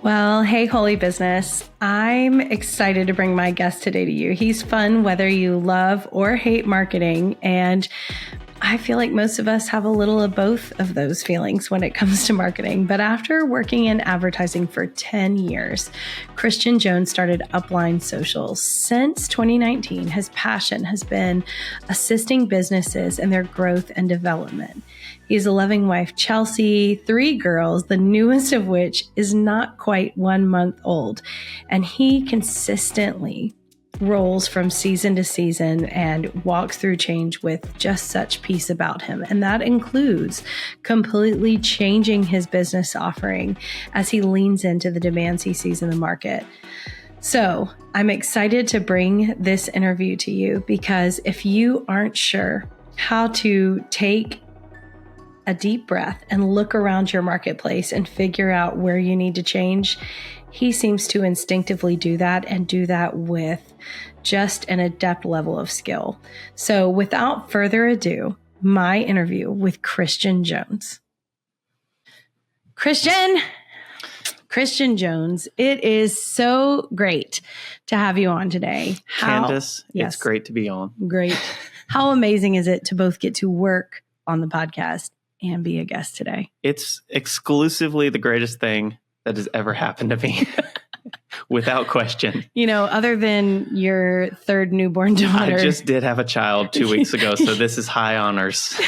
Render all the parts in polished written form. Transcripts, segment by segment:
Well, hey, Holy Business. I'm excited to bring my guest today to you. He's fun whether you love or hate marketing, and I feel like most of us have a little of both of those feelings when it comes to marketing. But after working in advertising for 10 years, Christian Jones started Upline Social. Since 2019, his passion has been assisting businesses in their growth and development. He has a loving wife, Chelsea, 3 girls, the newest of which is not quite 1 month old. And he consistently rolls from season to season and walks through change with just such peace about him. And that includes completely changing his business offering as he leans into the demands he sees in the market. So I'm excited to bring this interview to you because if you aren't sure how to take a deep breath and look around your marketplace and figure out where you need to change, he seems to instinctively do that and do that with just an adept level of skill. So without further ado, my interview with Christian Jones. Christian Jones, it is so great to have you on today. Candice, It's great to be on. Great. How amazing is it to both get to work on the podcast and be a guest today? It's exclusively the greatest thing that has ever happened to me, without question. You know, other than your 3rd newborn daughter. I just did have a child 2 weeks ago, so this is high honors.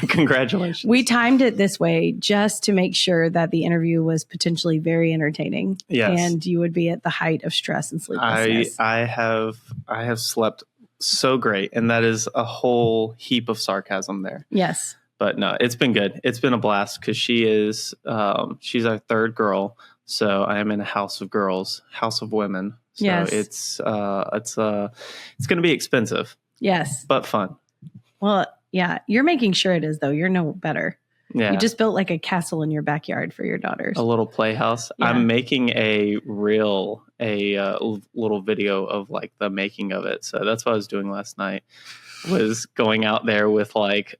Congratulations. We timed it this way just to make sure that the interview was potentially very entertaining. Yes. And you would be at the height of stress and sleeplessness. I have slept so great, and that is a whole heap of sarcasm there. Yes. But no, it's been good. It's been a blast because she's our 3rd girl. So I am in a house of girls, house of women. So yes. It's going to be expensive. Yes. But fun. Well, yeah, you're making sure it is though. You're no better. Yeah. You just built like a castle in your backyard for your daughters. A little playhouse. Yeah. I'm making a little video of like the making of it. So that's what I was doing last night, was going out there with like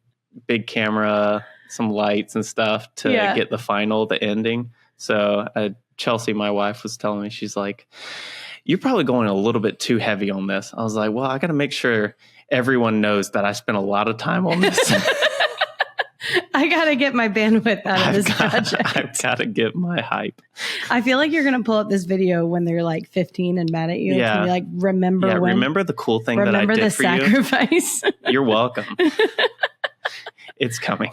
big camera, some lights and stuff to get the ending. So Chelsea, my wife, was telling me, she's like, you're probably going a little bit too heavy on this. I was like, well, I got to make sure everyone knows that I spent a lot of time on this. I got to get my bandwidth out of this project. I've got to get my hype. I feel like you're going to pull up this video when they're like 15 and mad at you. Yeah. And be like, remember the cool thing that I did for you? Remember the sacrifice. You're welcome. It's coming.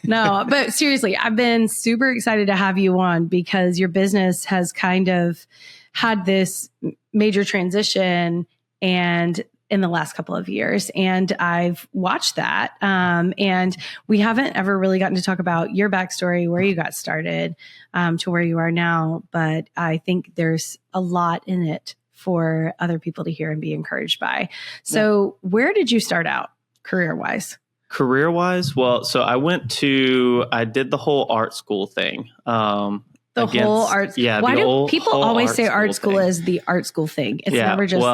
No, but seriously, I've been super excited to have you on because your business has kind of had this major transition and in the last couple of years. And I've watched that. And we haven't ever really gotten to talk about your backstory, where you got started to where you are now. But I think there's a lot in it for other people to hear and be encouraged by. So where did you start out career-wise? Career-wise? Well, so I did the whole art school thing. Whole art. Yeah. Why do people always say art school is the art school thing? It's never just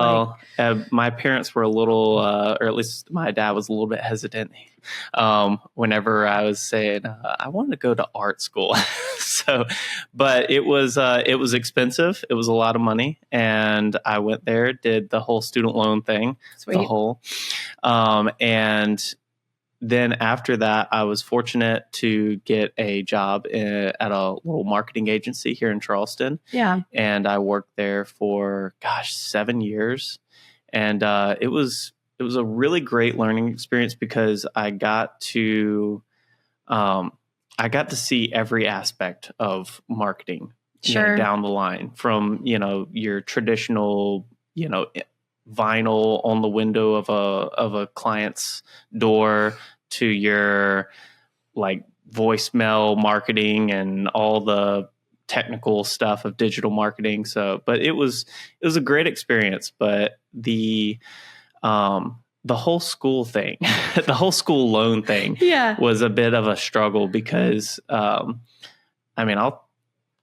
my parents were a little, or at least my dad was a little bit hesitant whenever I was saying I wanted to go to art school. But it was expensive. It was a lot of money, and I went there, did the whole student loan thing. Sweet. And then after that, I was fortunate to get a job at a little marketing agency here in Charleston. Yeah. And I worked there for, 7 years. And it was a really great learning experience because I got to see every aspect of marketing down the line, from, your traditional, vinyl on the window of a client's door to your like voicemail marketing and all the technical stuff of digital marketing. But it was a great experience. But the whole school thing, the whole school loan thing was a bit of a struggle because, I'll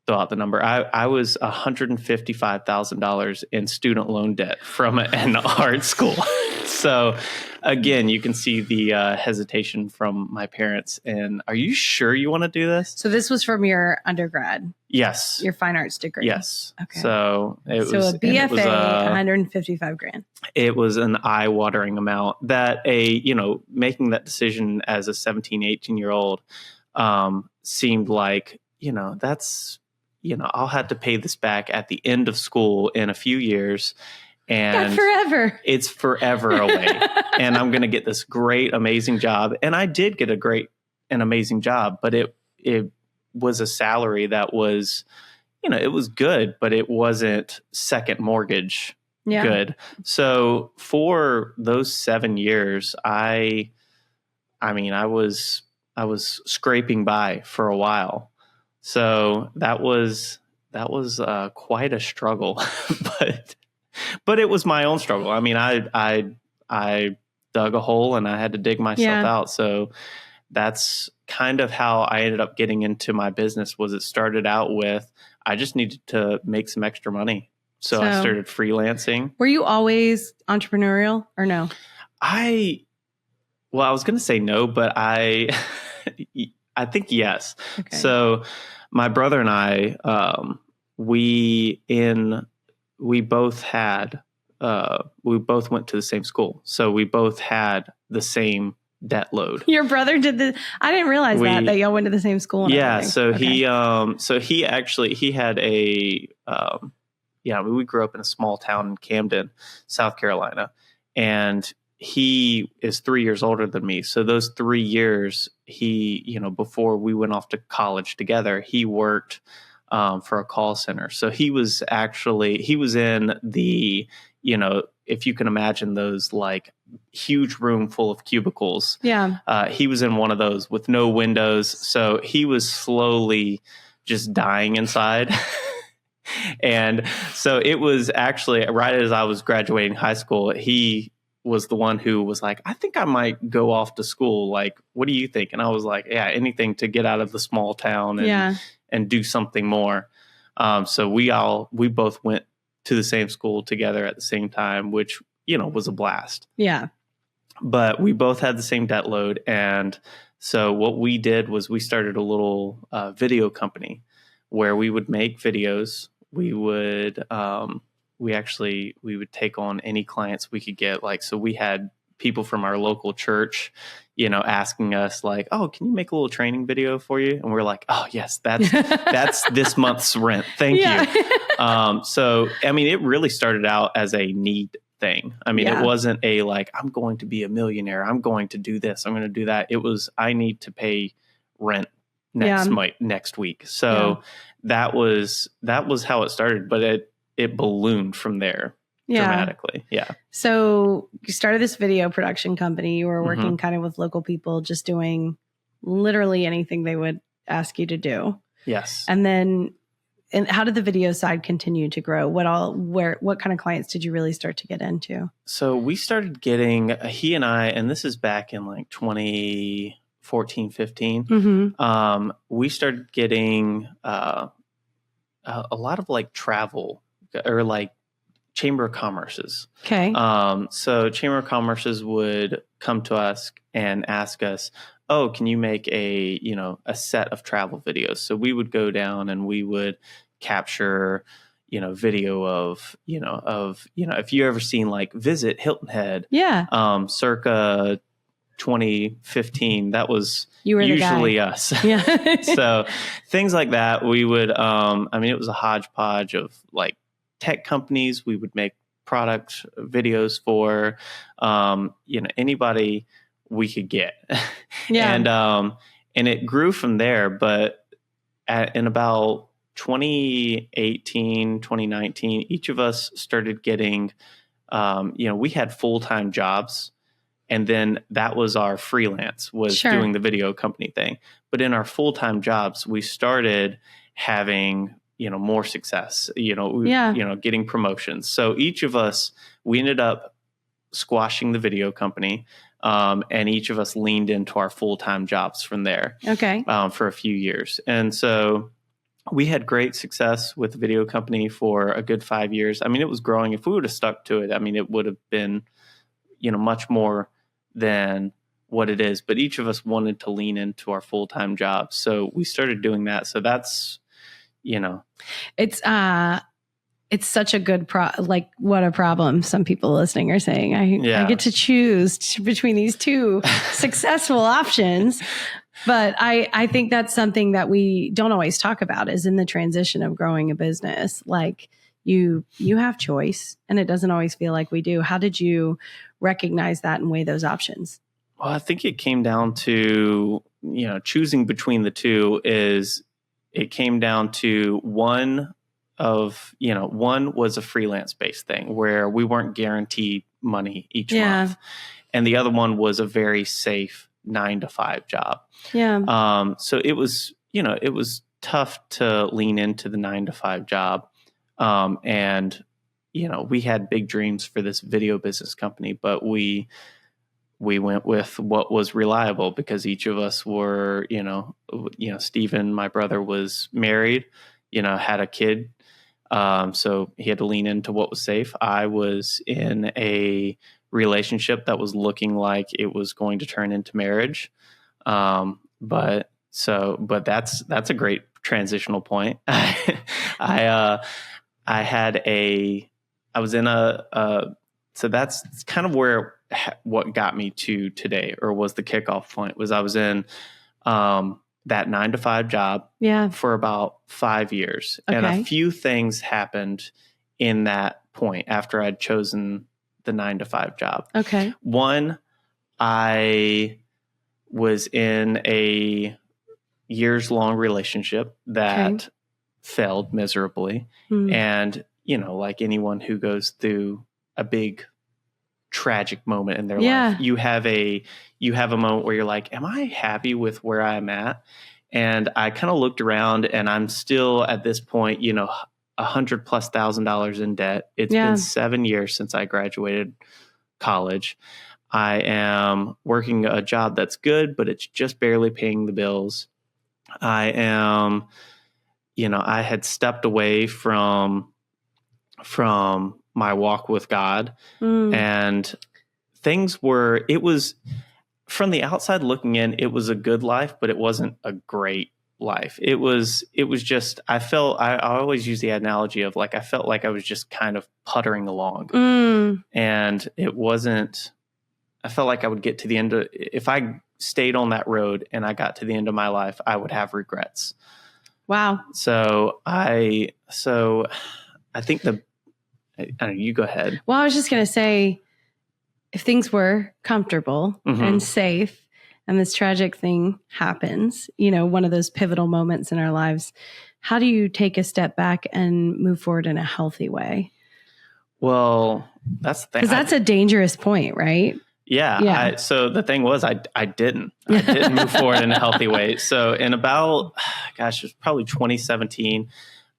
throw out the number. I was $155,000 in student loan debt from an art school. So again, you can see the hesitation from my parents. And are you sure you want to do this? So this was from your undergrad? Yes. Your fine arts degree? Yes. Okay. So a BFA, 155 grand. It was an eye-watering amount that making that decision as a 17, 18-year-old seemed like, that's, I'll have to pay this back at the end of school in a few years. And forever. It's forever away. And I'm going to get this great, amazing job. And I did get a great and amazing job, but it was a salary that was, it was good, but it wasn't second mortgage good. So for those 7 years, I was scraping by for a while. So that was quite a struggle, but it was my own struggle. I mean, I dug a hole and I had to dig myself out. So that's kind of how I ended up getting into my business. Was it started out with, I just needed to make some extra money. So I started freelancing. Were you always entrepreneurial or no? I was going to say no, but I think yes. Okay. So my brother and I, we both went to the same school. So we both had the same debt load. Your brother did this. I didn't realize that y'all went to the same school. Yeah. So he had we grew up in a small town in Camden, South Carolina, and he is 3 years older than me. So those 3 years, he, before we went off to college together, he worked for a call center. So he was in the, if you can imagine those like huge room full of cubicles. Yeah. He was in one of those with no windows. So he was slowly just dying inside. And so it was actually right as I was graduating high school, he was the one who was like, I think I might go off to school. Like, what do you think? And I was like, yeah, anything to get out of the small town and do something more. So we both went to the same school together at the same time, which, was a blast. Yeah. But we both had the same debt load. And so what we did was we started a little video company where we would make videos. We would take on any clients we could get. Like, so we had people from our local church, asking us like, oh, can you make a little training video for you? And we're like, oh yes, that's this month's rent. Thank you. So, I mean, it really started out as a need thing. I mean, it wasn't a like, I'm going to be a millionaire. I'm going to do this. I'm going to do that. It was, I need to pay rent next week. So that was how it started, but it ballooned from there. Dramatically. Yeah. So you started this video production company. You were working kind of with local people, just doing literally anything they would ask you to do. Yes. And then, how did the video side continue to grow? What kind of clients did you really start to get into? So we started getting, he and I, and this is back in like 2014, 15. We started getting a lot of like travel or like Chamber of Commerce's. Okay. So Chamber of Commerce's would come to us and ask us, oh, can you make a set of travel videos? So we would go down and we would capture, video of if you ever seen like Visit Hilton Head. Yeah. Circa 2015, that was usually us. Yeah. So things like that, we would, it was a hodgepodge of like tech companies we would make product videos for, anybody we could get. Yeah. And it grew from there, but in about 2018, 2019, each of us started getting, we had full-time jobs. And then that was our freelance, was doing the video company thing. But in our full-time jobs, we started having, more success, getting promotions. So each of us, we ended up squashing the video company. And each of us leaned into our full-time jobs from there. Okay. For a few years. And so we had great success with the video company for a good 5 years. I mean, it was growing. If we would have stuck to it, I mean, it would have been, much more than what it is. But each of us wanted to lean into our full-time jobs. So we started doing that. So that's, It's such a good what a problem some people listening are saying. I get to choose between these two successful options. But I think that's something that we don't always talk about is in the transition of growing a business. Like you have choice and it doesn't always feel like we do. How did you recognize that and weigh those options? Well, I think it came down to, choosing between the two it came down to one was a freelance based thing where we weren't guaranteed money each month. And the other one was a very safe 9-to-5 job. Yeah. So it was tough to lean into the 9-to-5 job. And, we had big dreams for this video business company, but we went with what was reliable because each of us were, Stephen, my brother, was married, had a kid. So he had to lean into what was safe. I was in a relationship that was looking like it was going to turn into marriage. But that's a great transitional point. So that's kind of where what got me to today, or was the kickoff point, was I was in, that 9-to-5 job for about 5 years. Okay. And a few things happened in that point after I'd chosen the 9-to-5 job. Okay. One, I was in a years-long relationship that failed miserably. And, like anyone who goes through a big tragic moment in their life, you have a moment where you're like, am I happy with where I'm at? And I kind of looked around and I'm still at this point, $100,000+ in debt. It's been 7 years since I graduated college. I am working a job that's good, but it's just barely paying the bills. I am, I had stepped away from my walk with God, and it was, from the outside looking in, it was a good life, but it wasn't a great life. It was just, I always use the analogy of like, I felt like I was just kind of puttering along, and I felt like I would get to the end of, if I stayed on that road and I got to the end of my life, I would have regrets. Wow. So I think I don't know, you go ahead. Well, I was just going to say, if things were comfortable and safe and this tragic thing happens, one of those pivotal moments in our lives, how do you take a step back and move forward in a healthy way? Well, that's the thing. Because that's a dangerous point, right? Yeah. So the thing was, I didn't move forward in a healthy way. So in about, it was probably 2017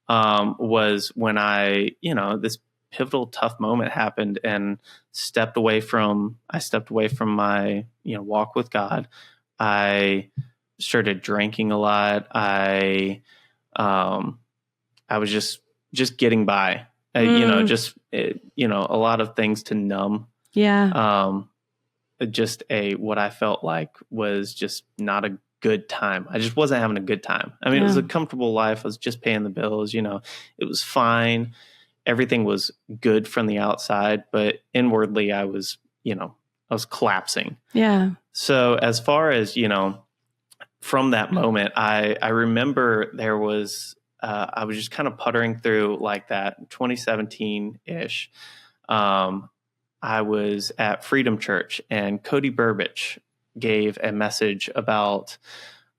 was when this pivotal tough moment happened, and stepped away from my walk with God. I started drinking a lot. I was just getting by. A lot of things to numb. What I felt like was just not a good time. I just wasn't having a good time. I mean, it was a comfortable life. I was just paying the bills, it was fine. Everything was good from the outside, but inwardly I was collapsing. Yeah. So as far as, from that moment, I remember there was, I was just kind of puttering through like that 2017-ish. I was at Freedom Church, and Cody Burbidge gave a message about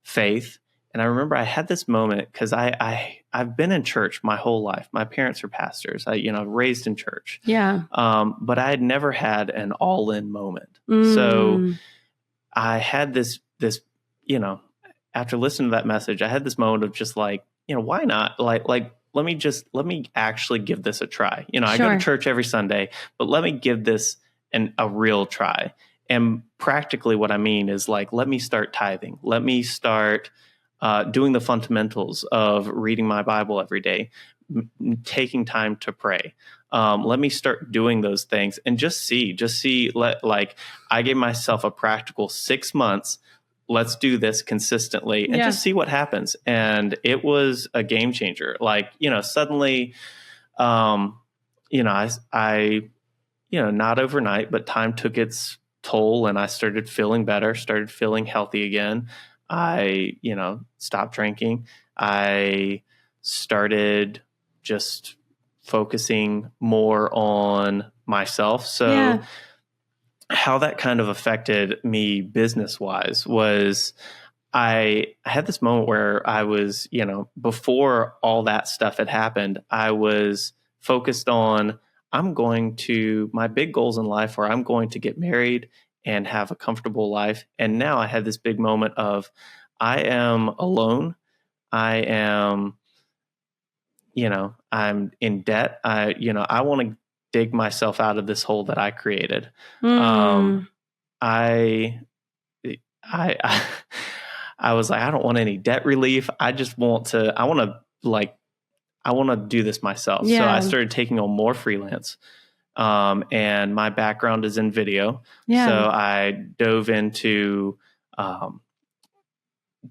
faith. And I remember I had this moment because I've been in church my whole life. My parents are pastors. Raised in church. Yeah. But I had never had an all-in moment. So I had this, after listening to that message, I had this moment of just like, why not? Like, let me actually give this a try. I go to church every Sunday, but let me give this a real try. And practically what I mean is like, let me start tithing. Let me start doing the fundamentals of reading my Bible every day, taking time to pray. Let me start doing those things and just see, like I gave myself a practical 6 months. Let's do this consistently and just see what happens. And it was a game changer. Like, suddenly, I, not overnight, but time took its toll and I started feeling better, started feeling healthy again. I, stopped drinking. I started just focusing more on myself. So how that kind of affected me business wise was I had this moment where I was, before all that stuff had happened, I was focused on, my big goals in life are I'm going to get married and have a comfortable life. And now I had this big moment of I am alone. I am, I'm in debt. I want to dig myself out of this hole that I created. I was like, I don't want any debt relief. I want to do this myself. So I started taking on more freelance. And my background is in video. So I dove into,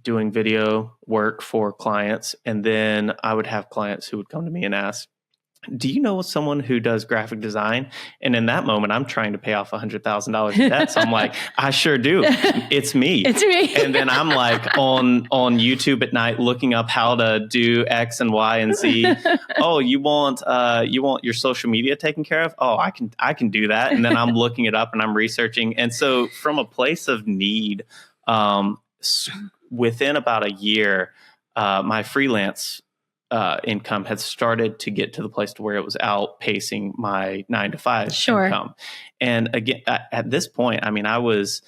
doing video work for clients. And then I would have clients who would come to me and ask, do you know someone who does graphic design? And in that moment, I'm trying to pay off $100,000 in debt. So I'm like, I sure do. It's me. It's me. And then I'm like on YouTube at night, looking up how to do X and Y and Z. Oh, you want your social media taken care of? Oh, I can do that. And then I'm looking it up and I'm researching. And so from a place of need, within about a year, my freelance income had started to get to the place to where it was outpacing my 9-to-5 income. And again, at this point, I mean, I was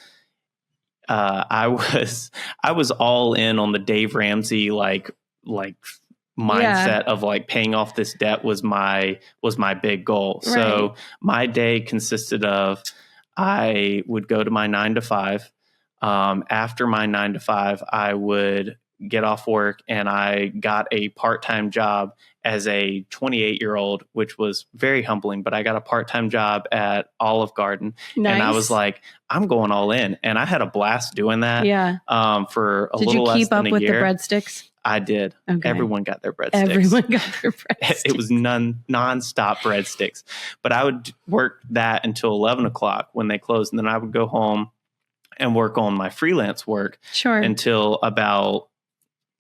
all in on the Dave Ramsey, like mindset of like paying off this debt was my big goal. Right. So my day consisted of, I would go to my 9-to-5. After my 9-to-5, I would get off work and I got a part-time job as a 28-year-old, which was very humbling, but I got a part-time job at Olive Garden. Nice. And I was like, I'm going all in. And I had a blast doing that. Yeah. For a little less than a year. Did you keep up with the breadsticks? I did. Okay. Everyone got their breadsticks. Everyone got their breadsticks. It was nonstop breadsticks. But I would work that until 11 o'clock when they closed. And then I would go home and work on my freelance work until about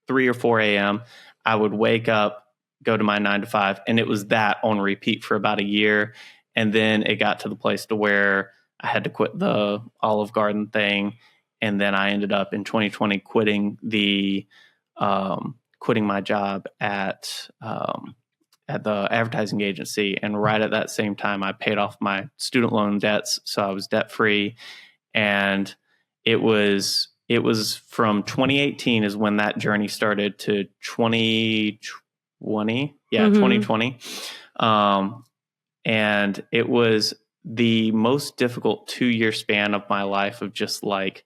3 or 4 a.m. I would wake up, go to my 9-to-5, and it was that on repeat for about a year. And then it got to the place to where I had to quit the Olive Garden thing. And then I ended up in 2020 quitting my job at the advertising agency. And right at that same time, I paid off my student loan debts. So I was debt free. And it was from 2018 is when that journey started to 2020. Yeah, 2020. And it was the most difficult 2-year span of my life of just like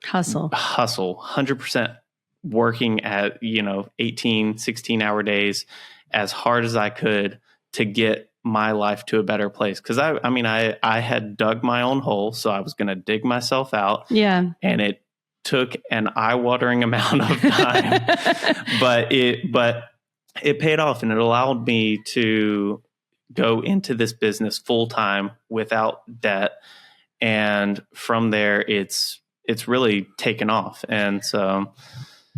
hustle, 100% working at, 18, 16 hour days as hard as I could to get my life to a better place. Cause I had dug my own hole, so I was going to dig myself out. Yeah. And it took an eye-watering amount of time, but it paid off, and it allowed me to go into this business full time without debt. And from there, it's really taken off. And so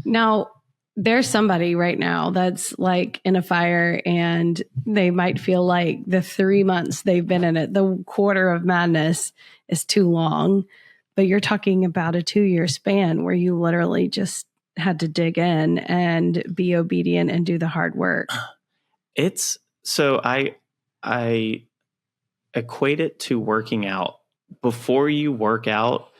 now there's somebody right now that's like in a fire, and they might feel like the 3 months they've been in it, the quarter of madness, is too long. But you're talking about a 2-year span where you literally just had to dig in and be obedient and do the hard work. So I equate it to working out. Before you work out,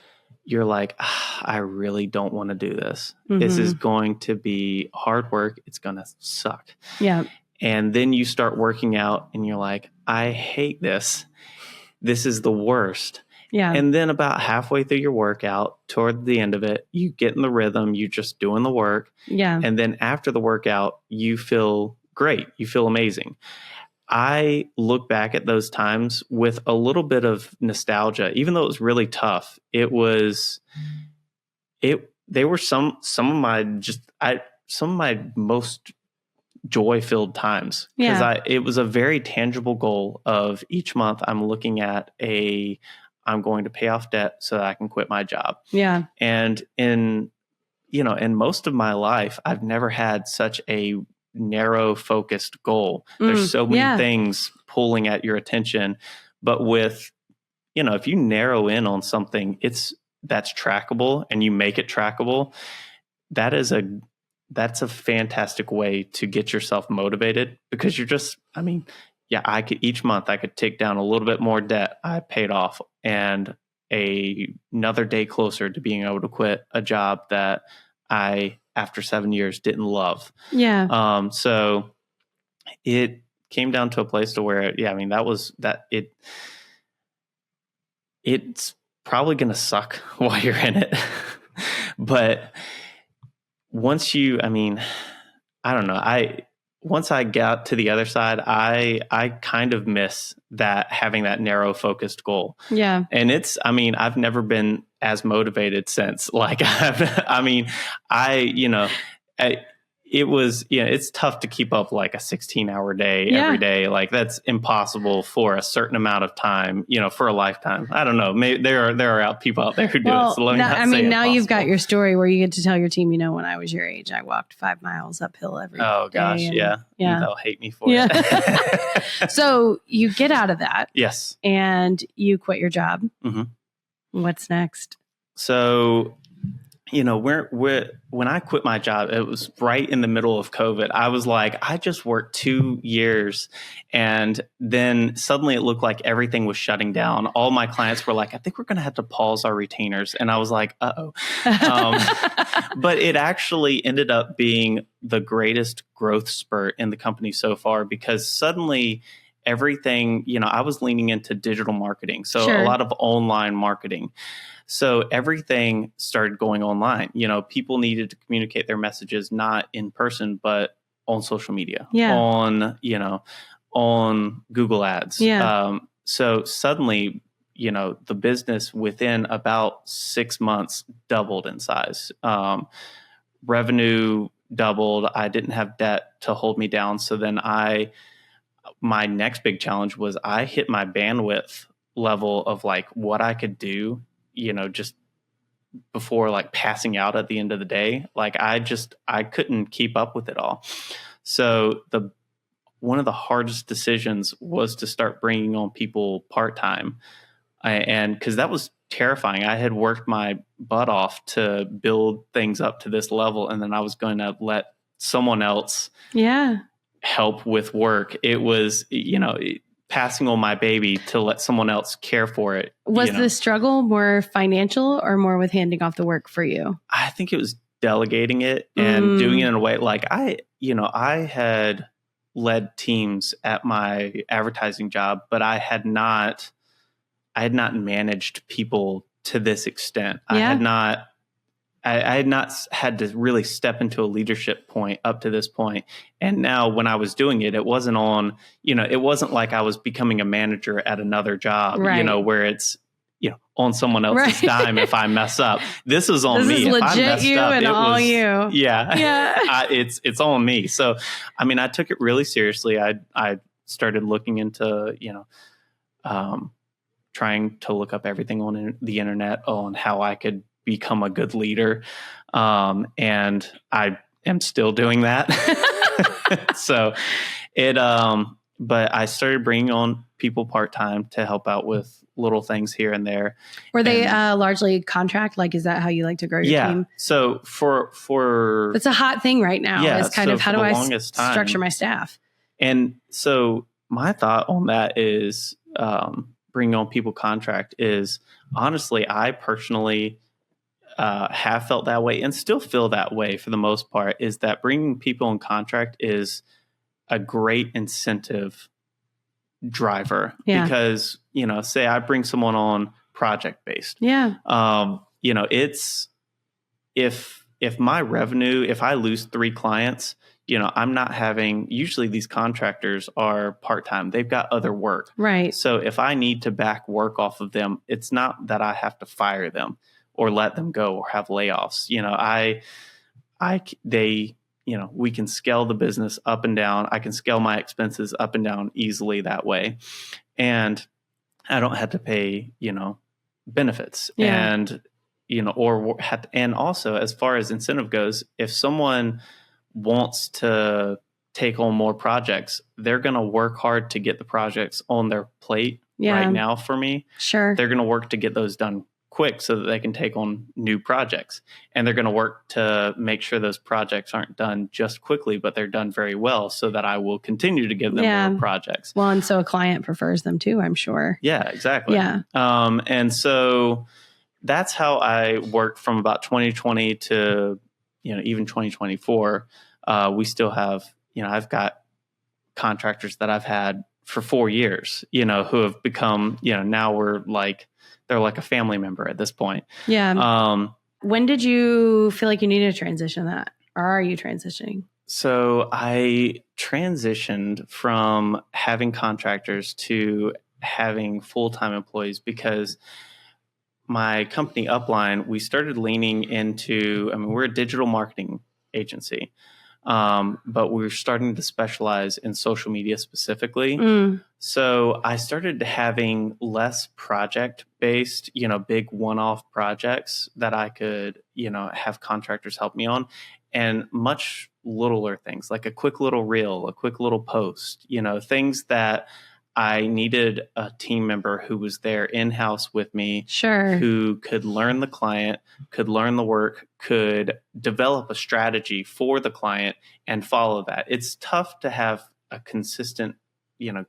you're like, I really don't want to do this. Mm-hmm. This is going to be hard work. It's going to suck. Yeah. And then you start working out and you're like, I hate this. This is the worst. Yeah. And then about halfway through your workout, toward the end of it, you get in the rhythm, you're just doing the work. Yeah. And then after the workout, you feel great. You feel amazing. I look back at those times with a little bit of nostalgia, even though it was really tough. They were some of my most joy-filled times, because it was a very tangible goal of each month I'm looking at I'm going to pay off debt so that I can quit my job. Yeah. And in most of my life, I've never had such a narrow focused goal. There's so many things pulling at your attention, but with, if you narrow in on something, that's trackable and you make it trackable. That's a fantastic way to get yourself motivated, because you're just, each month I could take down a little bit more debt I paid off, and another day closer to being able to quit a job that I, after 7 years, didn't love. Yeah. So it came down to a place to where, it's probably going to suck while you're in it. But once once I got to the other side, I kind of miss having that narrow focused goal. Yeah. And I've never been as motivated since. Like, it's tough to keep up like a 16-hour day every day. Like, that's impossible for a certain amount of time, for a lifetime. I don't know. Maybe there are people out there who do it. So let me not say now impossible. You've got your story where you get to tell your team, when I was your age, I walked 5 miles uphill every day. Oh gosh. Yeah. They'll hate me for it. So you get out of that. Yes. And you quit your job. Mm-hmm. What's next? So, when I quit my job, it was right in the middle of COVID. I was like, I just worked 2 years, and then suddenly it looked like everything was shutting down. All my clients were like, I think we're going to have to pause our retainers. And I was like, uh-oh. But it actually ended up being the greatest growth spurt in the company so far, because suddenly everything, I was leaning into digital marketing. So a lot of online marketing. So everything started going online. People needed to communicate their messages, not in person, but on social media, on Google Ads. So suddenly, the business within about 6 months doubled in size. Revenue doubled. I didn't have debt to hold me down. So then my next big challenge was I hit my bandwidth level of like what I could do, just before like passing out at the end of the day. Like, I couldn't keep up with it all. So one of the hardest decisions was to start bringing on people part-time. And because that was terrifying. I had worked my butt off to build things up to this level, and then I was going to let someone else help with work. It was, passing on my baby to let someone else care for it. Was the struggle more financial or more with handing off the work for you? I think it was delegating it and doing it in a way like I had led teams at my advertising job, but I had not managed people to this extent. I had not had to really step into a leadership point up to this point. And now when I was doing it, it wasn't it wasn't like I was becoming a manager at another job, where it's, on someone else's dime if I mess up. This is on me. This is if legit I messed you up, and all you. Yeah. It's on me. So, I took it really seriously. I started looking into, trying to look up everything on the internet on how I could become a good leader. And I am still doing that. So but I started bringing on people part-time to help out with little things here and there. Were they largely contract? Like, is that how you like to grow your team? So for it's a hot thing right now. It's kind of, how do I structure my staff? And so my thought on that is, bringing on people contract is, honestly, I personally have felt that way and still feel that way for the most part, is that bringing people in contract is a great incentive driver. Because, say I bring someone on project based. Yeah. It's if my revenue, if I lose 3 clients, I'm not having, usually these contractors are part-time. They've got other work. Right. So if I need to back work off of them, it's not that I have to fire them or let them go or have layoffs. We can scale the business up and down. I can scale my expenses up and down easily that way. And I don't have to pay, benefits. Yeah. And, and also as far as incentive goes, if someone wants to take on more projects, they're going to work hard to get the projects on their plate right now for me. Sure. They're going to work to get those done quick so that they can take on new projects. And they're going to work to make sure those projects aren't done just quickly, but they're done very well so that I will continue to give them more projects. Well, and so a client prefers them too, I'm sure. Yeah, exactly. Yeah. And so that's how I worked from about 2020 to, even 2024. We still have, I've got contractors that I've had for 4 years, who have become, now they're like a family member at this point. Yeah. When did you feel like you needed to transition that? Or are you transitioning? So I transitioned from having contractors to having full-time employees because my company Upline, we started leaning into, we're a digital marketing agency, but we're starting to specialize in social media specifically. So I started having less project-based, big one-off projects that I could, have contractors help me on, and much littler things like a quick little reel, a quick little post, things that I needed a team member who was there in-house with me, who could learn the client, could learn the work, could develop a strategy for the client and follow that. It's tough to have a consistent,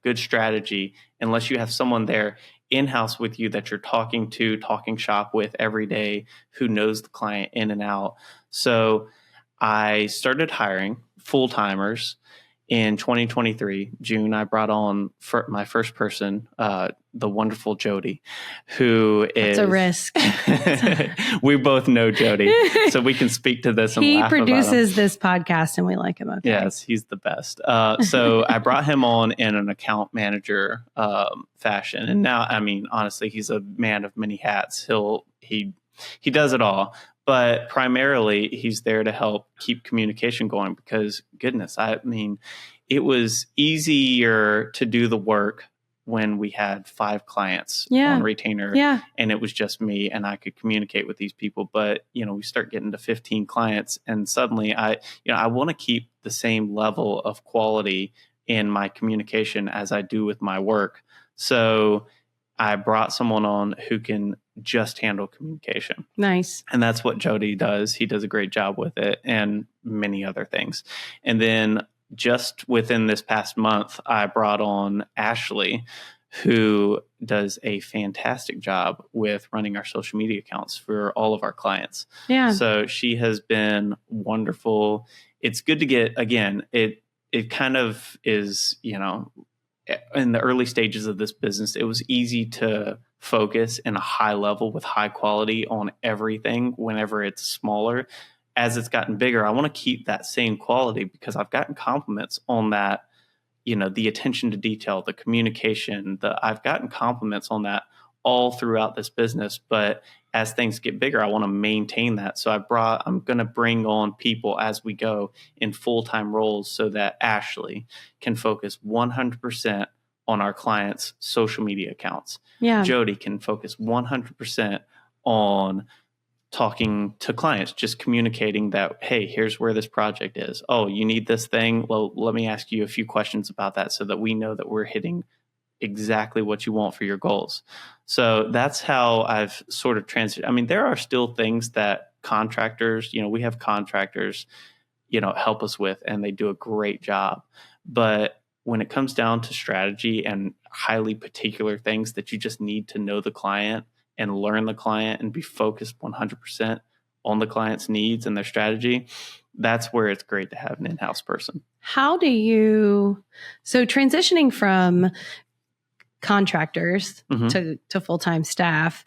good strategy unless you have someone there in-house with you that you're talking shop with every day, who knows the client in and out. So I started hiring full-timers. In 2023, June, I brought on my first person, the wonderful Jody, who is... It's a risk. We both know Jody, so we can speak to this and laugh about him. He produces this podcast, and we like him. Okay. Yes, he's the best. So I brought him on in an account manager fashion. And now, honestly, he's a man of many hats. He does it all. But primarily, he's there to help keep communication going because, goodness, it was easier to do the work when we had 5 clients on retainer and it was just me and I could communicate with these people. But, we start getting to 15 clients and suddenly I want to keep the same level of quality in my communication as I do with my work. So I brought someone on who can just handle communication. Nice. And that's what Jody does. He does a great job with it and many other things. And then just within this past month, I brought on Ashley, who does a fantastic job with running our social media accounts for all of our clients. Yeah. So she has been wonderful. It's good to get, again, it kind of is, in the early stages of this business, it was easy to focus in a high level with high quality on everything whenever it's smaller. As it's gotten bigger, I want to keep that same quality because I've gotten compliments on that, the attention to detail, the communication, I've gotten compliments on that all throughout this business. But as things get bigger, I want to maintain that. So I'm going to bring on people as we go in full-time roles so that Ashley can focus 100% on our clients' social media accounts. Yeah. Jody can focus 100% on talking to clients, just communicating that, hey, here's where this project is. Oh, you need this thing? Well, let me ask you a few questions about that so that we know that we're hitting exactly what you want for your goals. So that's how I've sort of transitioned. There are still things that contractors, we have contractors, help us with, and they do a great job. But when it comes down to strategy and highly particular things that you just need to know the client and learn the client and be focused 100% on the client's needs and their strategy, that's where it's great to have an in-house person. So transitioning from contractors to full-time staff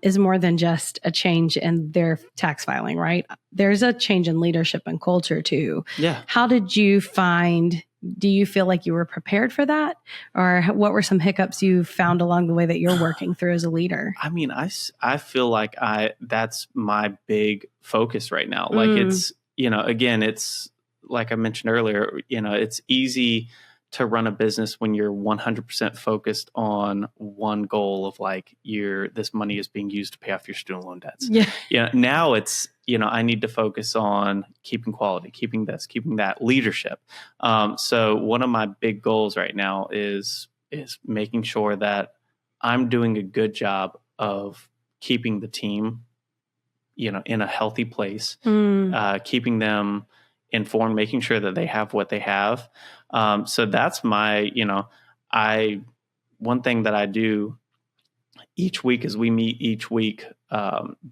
is more than just a change in their tax filing, right? There's a change in leadership and culture too. Yeah. How did you find, do you feel like you were prepared for that? Or what were some hiccups you found along the way that you're working through as a leader? I mean, I feel like that's my big focus right now. Like it's, again, it's like I mentioned earlier, it's easy to run a business when you're 100% focused on one goal of like this money is being used to pay off your student loan debts. Yeah. Now it's, I need to focus on keeping quality, keeping this, keeping that, leadership. So one of my big goals right now is making sure that I'm doing a good job of keeping the team, in a healthy place, keeping them informed, making sure that they have what they have. So that's my, one thing that I do each week is we meet each week,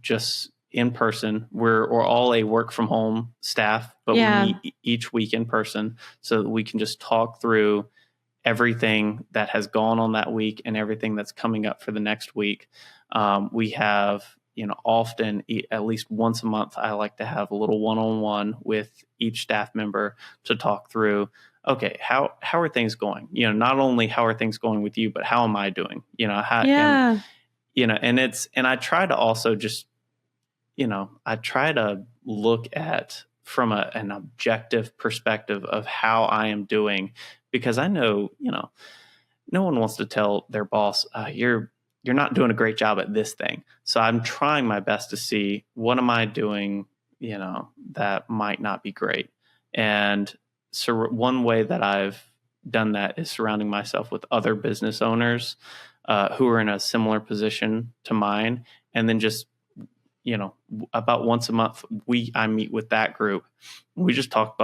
just in person. We're all a work from home staff, but we meet each week in person so that we can just talk through everything that has gone on that week and everything that's coming up for the next week. We have, often at least once a month, I like to have a little one-on-one with each staff member to talk through, okay, how are things going? Not only how are things going with you, but how am I doing? And I try to also just, I try to look at from an objective perspective of how I am doing, because I know, no one wants to tell their boss, you're not doing a great job at this thing. So I'm trying my best to see what am I doing, that might not be great. And so one way that I've done that is surrounding myself with other business owners who are in a similar position to mine. And then just, about once a month, I meet with that group. We just talk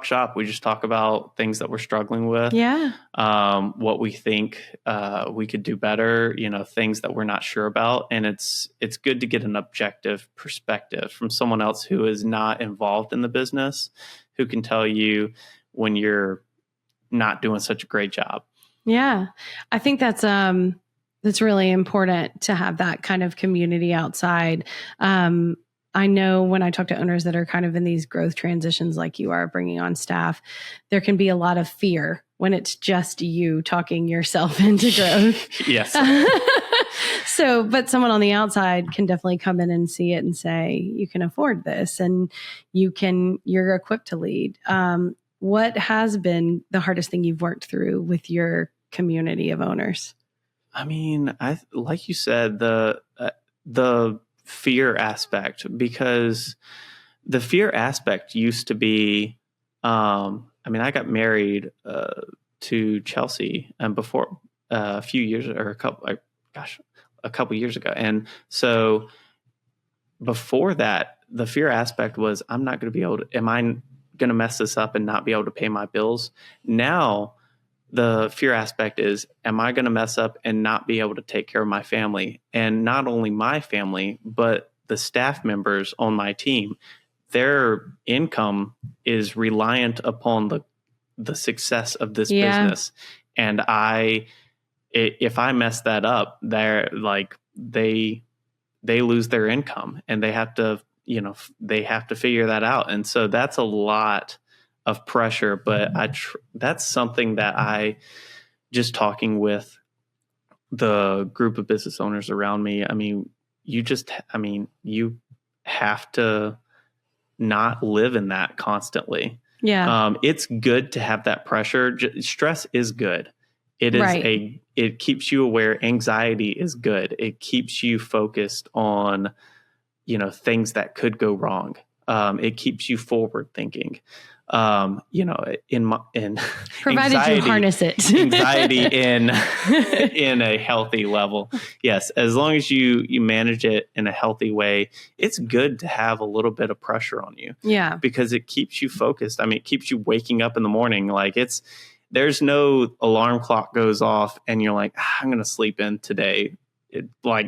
shop. We just talk about things that we're struggling with. Yeah. What we think we could do better, things that we're not sure about. And it's good to get an objective perspective from someone else who is not involved in the business, who can tell you when you're not doing such a great job. Yeah. I think that's really important to have that kind of community outside. I know when I talk to owners that are kind of in these growth transitions like you are, bringing on staff, there can be a lot of fear when it's just you talking yourself into growth. Yes. But someone on the outside can definitely come in and see it and say, you can afford this and you're equipped to lead. What has been the hardest thing you've worked through with your community of owners? I mean, like you said, the fear aspect, because the fear aspect used to be, I got married to Chelsea and before a few years or a couple years ago. And so before that, the fear aspect was, am I going to mess this up and not be able to pay my bills? Now, the fear aspect is, am I going to mess up and not be able to take care of my family? And not only my family, but the staff members on my team, their income is reliant upon the success of this business. And if I mess that up, they lose their income and they have to figure that out. And so that's a lot of pressure, but that's something that I just talking with the group of business owners around me. You have to not live in that constantly. Yeah. It's good to have that pressure. Stress is good. It is it keeps you aware. Anxiety is good. It keeps you focused on, things that could go wrong. It keeps you forward thinking. Provided anxiety, you harness it. Anxiety in a healthy level. Yes. As long as you manage it in a healthy way, it's good to have a little bit of pressure on you. Yeah. Because it keeps you focused. It keeps you waking up in the morning. There's no alarm clock goes off and you're like, I'm going to sleep in today.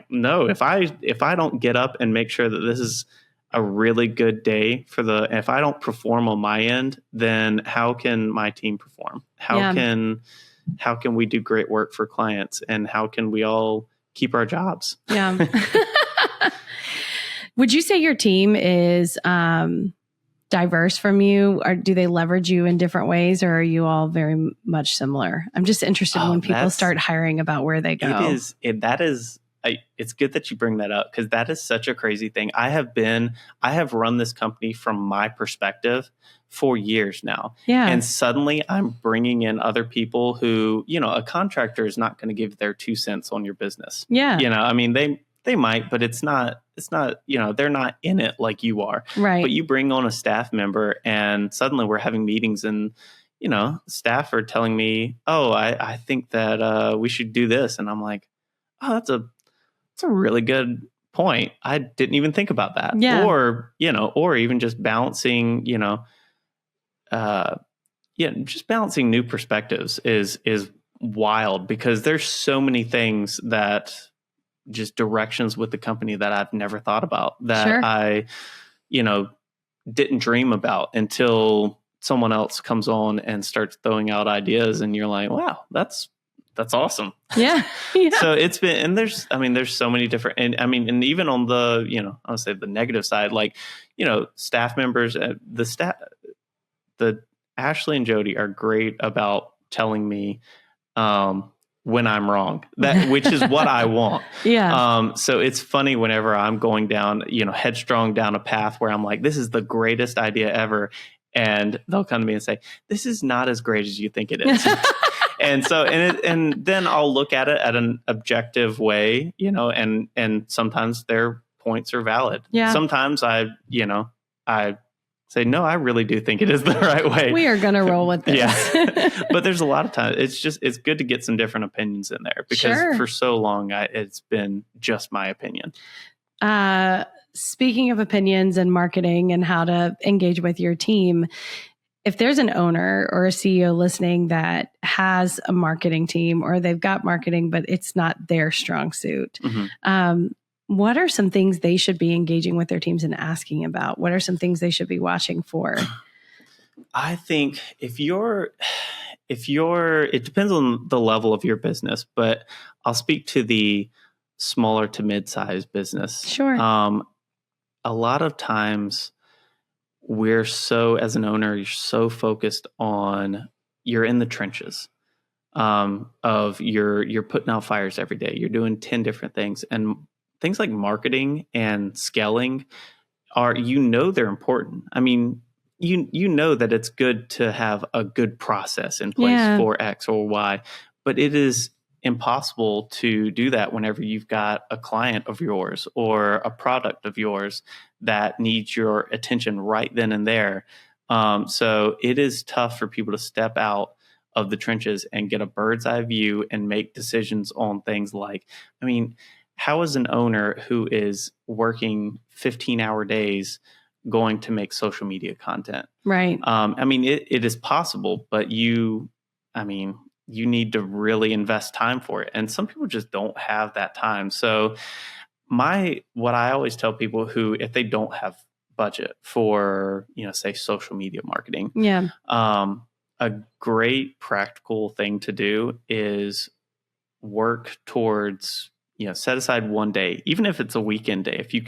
No, if I don't get up and make sure that this is a really good day if I don't perform on my end, then how can my team perform? How can how can we do great work for clients, and how can we all keep our jobs? Yeah. Would you say your team is diverse from you, or do they leverage you in different ways, or are you all very much similar? I'm just interested when people start hiring about where they go. It's good that you bring that up, because that is such a crazy thing. I have run this company from my perspective for years now. Yeah. And suddenly I'm bringing in other people who, a contractor is not going to give their 2 cents on your business. Yeah. I mean, they might, but it's not, they're not in it like you are. Right. But you bring on a staff member and suddenly we're having meetings and, staff are telling me, oh, I think that we should do this. And I'm like, oh, that's a really good point. I didn't even think about that. Yeah. Or even just balancing, just balancing new perspectives is wild, because there's so many things that just directions with the company that I've never thought about, that Sure. I, didn't dream about until someone else comes on and starts throwing out ideas, and you're like, wow, that's awesome. Yeah. Yeah. So it's been, and there's so many different, and even on the, I'll say the negative side, like, staff members, the Ashley and Jody are great about telling me, when I'm wrong, which is what I want. Yeah. So it's funny whenever I'm going down, headstrong down a path where I'm like, this is the greatest idea ever. And they'll come to me and say, this is not as great as you think it is. And so, and then I'll look at it at an objective way, and sometimes their points are valid. Yeah. Sometimes I say, no, I really do think it is the right way. We are going to roll with this. Yeah. But there's a lot of times it's good to get some different opinions in there, because for so long it's been just my opinion. Speaking of opinions and marketing and how to engage with your team, if there's an owner or a CEO listening that has a marketing team, or they've got marketing, but it's not their strong suit, what are some things they should be engaging with their teams and asking about? What are some things they should be watching for? I think it depends on the level of your business, but I'll speak to the smaller to mid-sized business. Sure. A lot of times as an owner, you're so focused on, you're in the trenches of you're putting out fires every day. You're doing 10 different things, and things like marketing and scaling they're important. I mean, you know that it's good to have a good process in place for X or Y, but it is impossible to do that whenever you've got a client of yours or a product of yours that needs your attention right then and there. So it is tough for people to step out of the trenches and get a bird's eye view and make decisions on things like, how is an owner who is working 15-hour days going to make social media content? Right. It is possible, but you need to really invest time for it. And some people just don't have that time. So what I always tell people who, if they don't have budget for, say social media marketing, a great practical thing to do is work towards, set aside one day, even if it's a weekend day. If you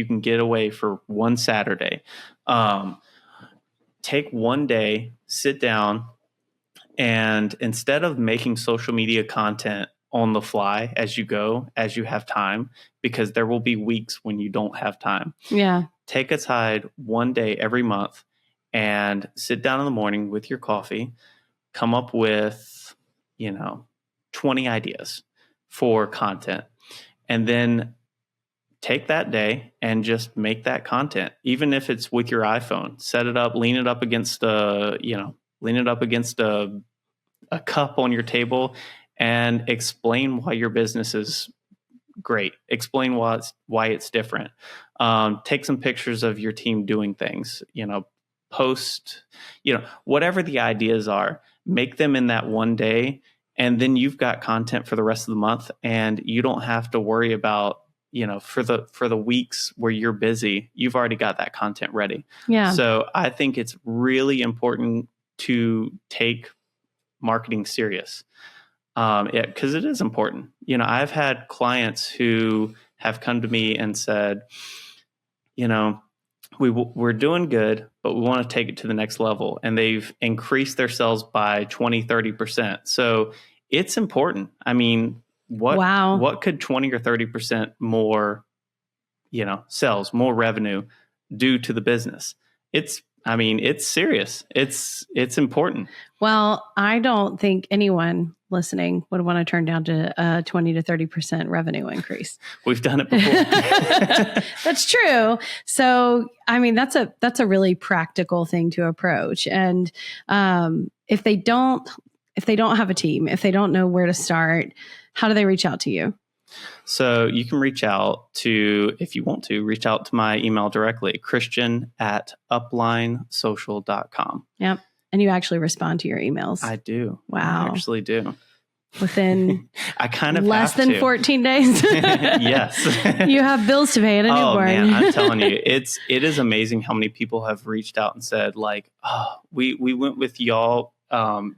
can get away for one Saturday, take one day, sit down, and instead of making social media content on the fly as you go, as you have time, because there will be weeks when you don't have time. Yeah. Take aside one day every month and sit down in the morning with your coffee, come up with, 20 ideas for content, and then take that day and just make that content. Even if it's with your iPhone, set it up, lean it up against a cup on your table, and explain why your business is great. Explain why it's different. Take some pictures of your team doing things, post, whatever the ideas are, make them in that one day. And then you've got content for the rest of the month, and you don't have to worry about, for the weeks where you're busy, you've already got that content ready. Yeah. So I think it's really important to take marketing serious. Because it is important. You know, I've had clients who have come to me and said, you know, we're doing good, but we want to take it to the next level. And they've increased their sales by 20, 30%. So it's important. I mean, what could 20 or 30% more, sales, more revenue do to the business? It's serious. It's important. Well, I don't think anyone listening would want to turn down to a 20 to 30% revenue increase. We've done it before. That's true. So, I mean, that's a really practical thing to approach. And if they don't have a team, if they don't know where to start, how do they reach out to you? So you can reach out to, if you want to, reach out to my email directly, christian@uplinesocial.com. Yep. And you actually respond to your emails. I do. Wow. I actually do. Within I kind of less than 14 days. Yes. You have bills to pay and a newborn. Oh man, I'm telling you, it is amazing how many people have reached out and said like, oh, we went with y'all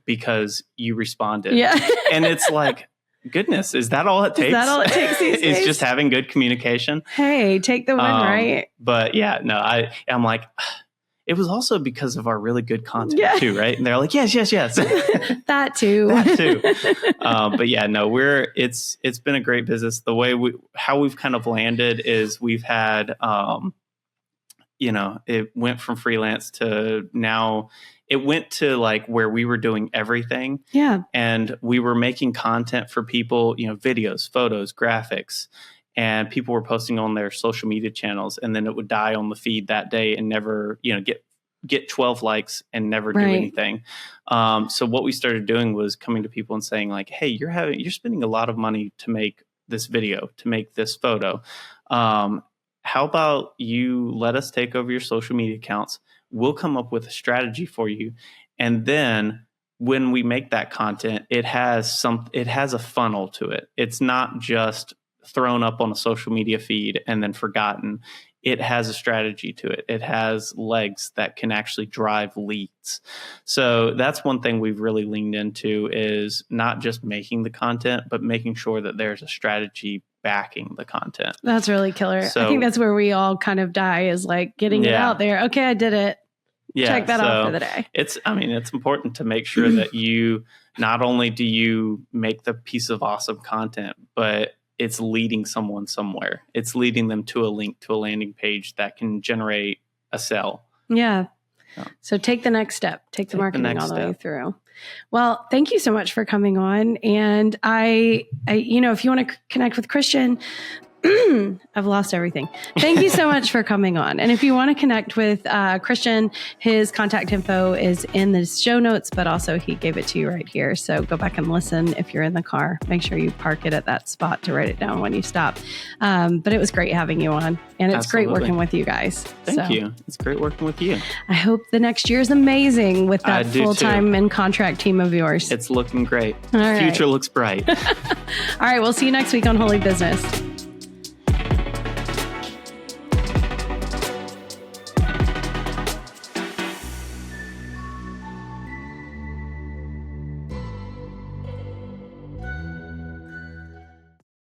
because you responded. Yeah. And it's like, goodness, is that all it takes? Is that all it takes these days? It's just having good communication. Hey, take the win, right? But yeah, no, I'm like, it was also because of our really good content too, right? And they're like, yes. That too. But yeah, no, it's been a great business. The way how we've kind of landed is we've had, it went from freelance to now. It went to like where we were doing everything. Yeah. And we were making content for people, videos, photos, graphics, and people were posting on their social media channels, and then it would die on the feed that day and never, get 12 likes and never do anything. So what we started doing was coming to people and saying like, hey, you're spending a lot of money to make this video, to make this photo. How about you let us take over your social media accounts? We'll come up with a strategy for you. And then when we make that content, it has a funnel to it. It's not just thrown up on a social media feed and then forgotten. It has a strategy to it. It has legs that can actually drive leads. So that's one thing we've really leaned into, is not just making the content, but making sure that there's a strategy backing the content. That's really killer. So, I think that's where we all kind of die, is like getting it out there. Okay, I did it. Yeah, check that off for the day. It's important to make sure that you, not only do you make the piece of awesome content, but it's leading someone somewhere. It's leading them to a link to a landing page that can generate a sale. Yeah. So take the next step. Take the marketing all the way through. Well, thank you so much for coming on. And I if you want to connect with Christian, I've lost everything. Thank you so much for coming on. And if you want to connect with Christian, his contact info is in the show notes, but also he gave it to you right here. So go back and listen if you're in the car. Make sure you park it at that spot to write it down when you stop. But it was great having you on. And it's great working with you guys. Thank you. It's great working with you. I hope the next year is amazing with that full-time and contract team of yours. It's looking great. All right. Future looks bright. All right. We'll see you next week on Holy Business.